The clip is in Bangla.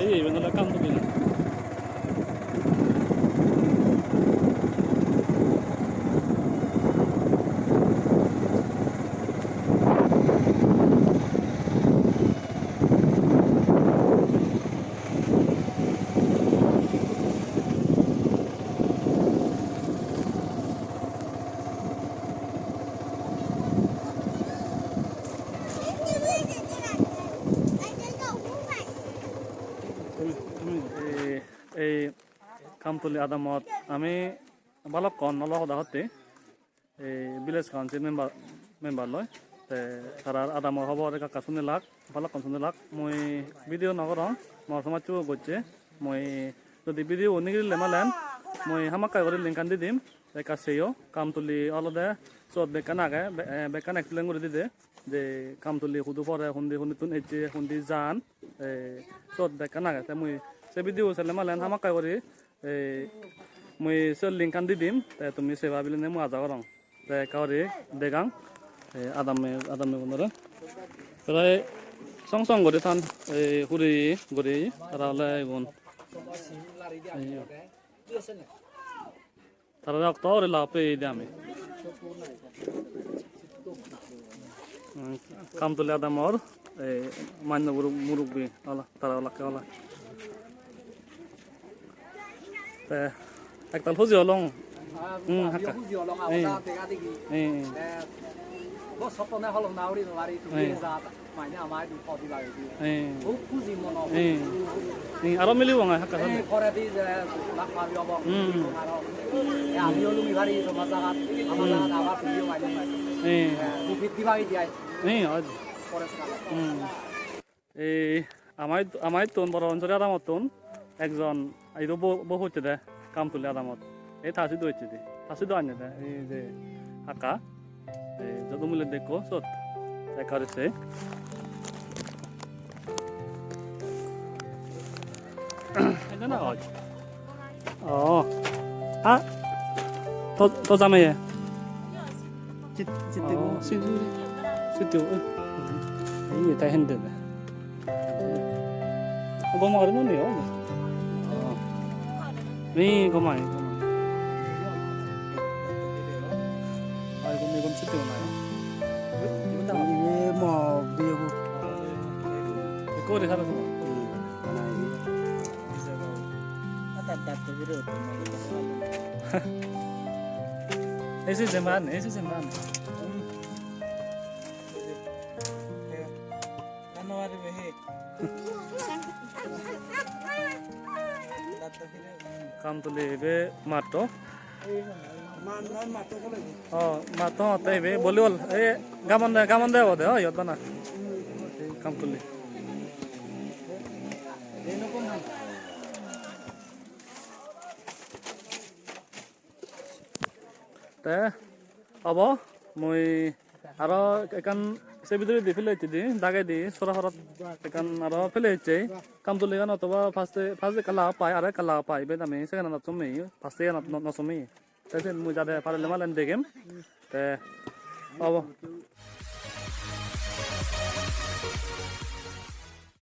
এই বেঙ্গলের কাম তো দিলাম এই কামতলি আদামত আমি বালক কন নলহ দাহতে এই ভিলেজ কাউন্সিল মেম্বার লয় তারা আদামত হব কাকা শুনে লাগ বালক কন শুনে লাগ মই ভিডিও নগর মর সমাজ চুব করছে মই যদি ভিডিও নিগিরি লেমালেন মই হামাকাই করে লিঙ্কান দি দিম কাছেও কামতলি অলদে চত বেকান আগে বেকান এক্সপ্লেন করে দিদে যে কামতলি হুদু পরে হুন্দি হুন্দি তুন হেঁচে হুন্দি জান চত বেকান আগে মই সে ভিডিও চালে মালেন হামাকাই করে মই সে লিঙ্কান দি দিম তুমি সে ভাবিলে নে মই আজা করং কাউরি দেগাং আদামে বন্ধুরা প্রায় সং সং করে থান হুড়ি গড়ি তারা হলে এগুন তারা রক্ত ওরে লাপে দামে কাম তুলে আদামর মান্য মুরব্বী ওলা তারা ওলাকে ওলা একতাল ফুজি হলং হাক্কা bố sắp tới họ lòng nào đi rồi đi tụi đi ra mày nhà mày đi họ đi lại đi bố cứ gì mà nó আরো মিলিব না হাক্কা সামনে করে দি যে লাখ মারি হবো আর আমিও লুমি বাড়ি তোমার জায়গা আমার জায়গা আবার তুমিও মাইনে দি ভিত্তি বাড়ি দিয়াই এই আমায় তোন বড় অঞ্চলে আদামত তোন একজন এই তো বহু হচ্ছে দে কাম তুলে আদামত এই থাসি তো হচ্ছে দে থাসি তো আনে দে এই যে হাক্কা যত মূল্য দেখো সত করেছে তো যামে এই তাই হেন দেবে গমার নো নিও নি গমাই 이건 칠때 오나요? 이게 뭐 비고 꼬리 살아서 ese zaman kam tulebe mato mato tay be bolol gaman da bode yot bana kam tuli te abo moi aro ekan se bidore di fele di dagai di sora horat ekan aro fele che kam tuli gan otoba faste kala pai are kala pai be dame se gan na chumi faste gan na chumi তাই মুই যাতে পারলে মালেন দেখেম তে পাবো